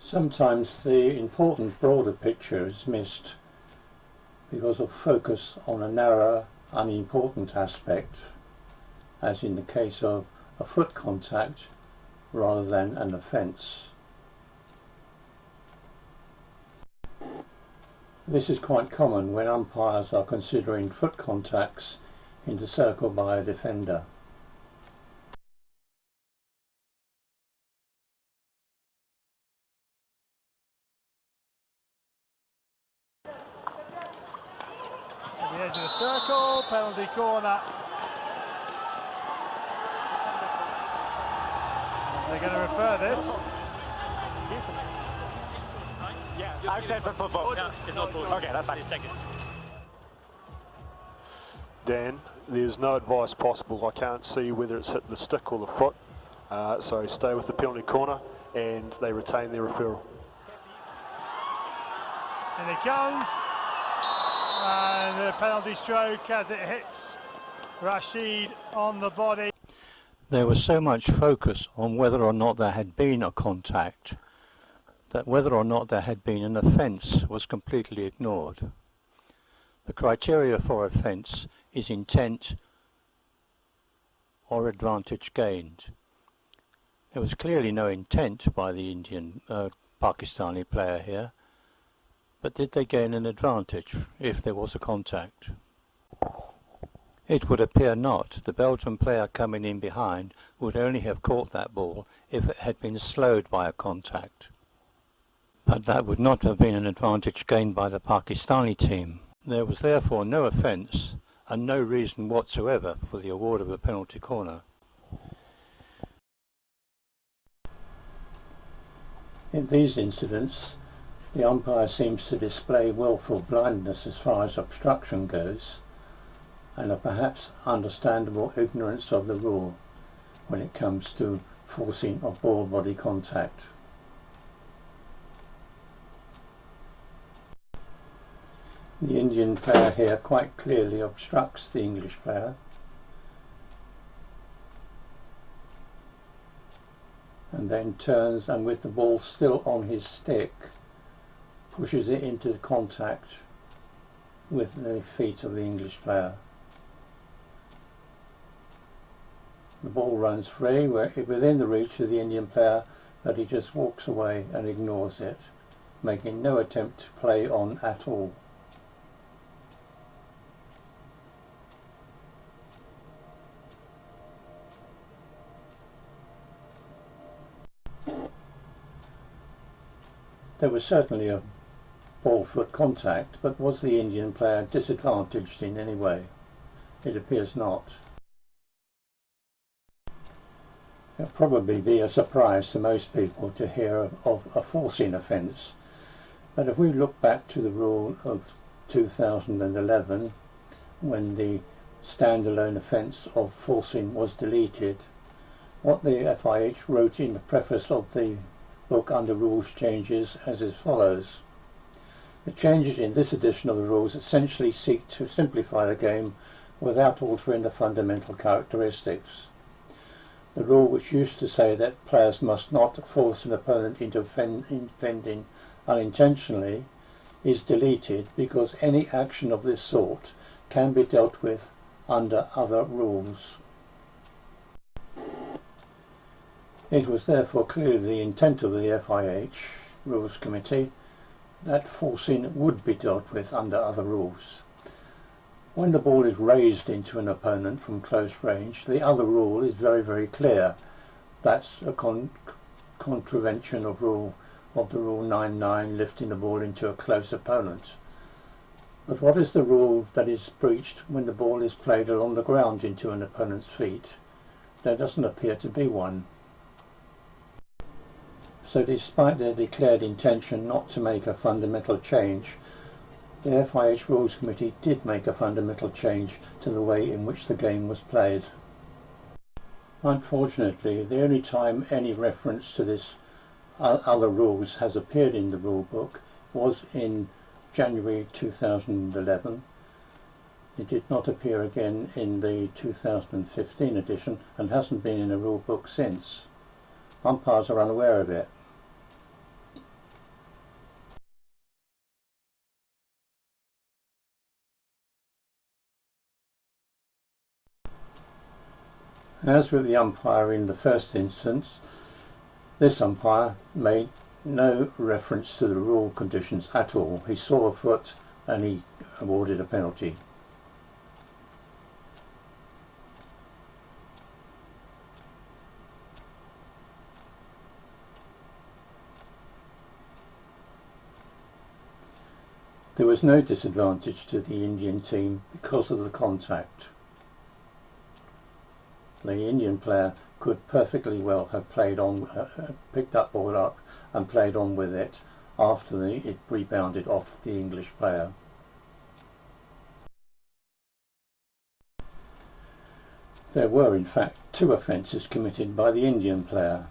Sometimes the important broader picture is missed because of focus on a narrower, unimportant aspect, as in the case of a foot contact rather than an offence. This is quite common when umpires are considering foot contacts in the circle by a defender. At the edge of the circle, penalty corner. They're going to refer this. Yeah, I've said for football. Yeah, it's not ball. Okay, that's fine. Dan, there's no advice possible. I can't see whether it's hit the stick or the foot. So stay with the penalty corner and they retain their referral. And it comes. And the penalty stroke as it hits Rashid on the body. There was so much focus on whether or not there had been a contact that whether or not there had been an offence was completely ignored. The criteria for offence is intent or advantage gained. There was clearly no intent by the Pakistani player here, but did they gain an advantage if there was a contact? It would appear not. The Belgian player coming in behind would only have caught that ball if it had been slowed by a contact. But that would not have been an advantage gained by the Pakistani team. There was therefore no offence and no reason whatsoever for the award of a penalty corner. In these incidents, the umpire seems to display willful blindness as far as obstruction goes, and a perhaps understandable ignorance of the rule when it comes to forcing of ball-body contact. The Indian player here quite clearly obstructs the English player, and then turns and with the ball still on his stick pushes it into contact with the feet of the English player. The ball runs free within the reach of the Indian player, but he just walks away and ignores it, making no attempt to play on at all. There was certainly a ball-foot contact, but was the Indian player disadvantaged in any way? It appears not. It will probably be a surprise to most people to hear of a foreseen offence, but if we look back to the rule of 2011, when the standalone offence of forcing was deleted, what the FIH wrote in the preface of the book under rules changes as follows. The changes in this edition of the rules essentially seek to simplify the game without altering the fundamental characteristics. The rule which used to say that players must not force an opponent into offending unintentionally is deleted because any action of this sort can be dealt with under other rules. It was therefore clearly the intent of the FIH Rules Committee that forcing would be dealt with under other rules. When the ball is raised into an opponent from close range, the other rule is very, very clear. That's a contravention of the rule 9.9, lifting the ball into a close opponent. But what is the rule that is breached when the ball is played along the ground into an opponent's feet? There doesn't appear to be one. So despite their declared intention not to make a fundamental change, the FIH Rules Committee did make a fundamental change to the way in which the game was played. Unfortunately, the only time any reference to this other rules has appeared in the rule book was in January 2011. It did not appear again in the 2015 edition and hasn't been in a rule book since. Umpires are unaware of it. As with the umpire in the first instance, this umpire made no reference to the rule conditions at all. He saw a foot and he awarded a penalty. There was no disadvantage to the Indian team because of the contact. The Indian player could perfectly well have played on, picked that ball up and played on with it after it rebounded off the English player. There were in fact 2 offences committed by the Indian player.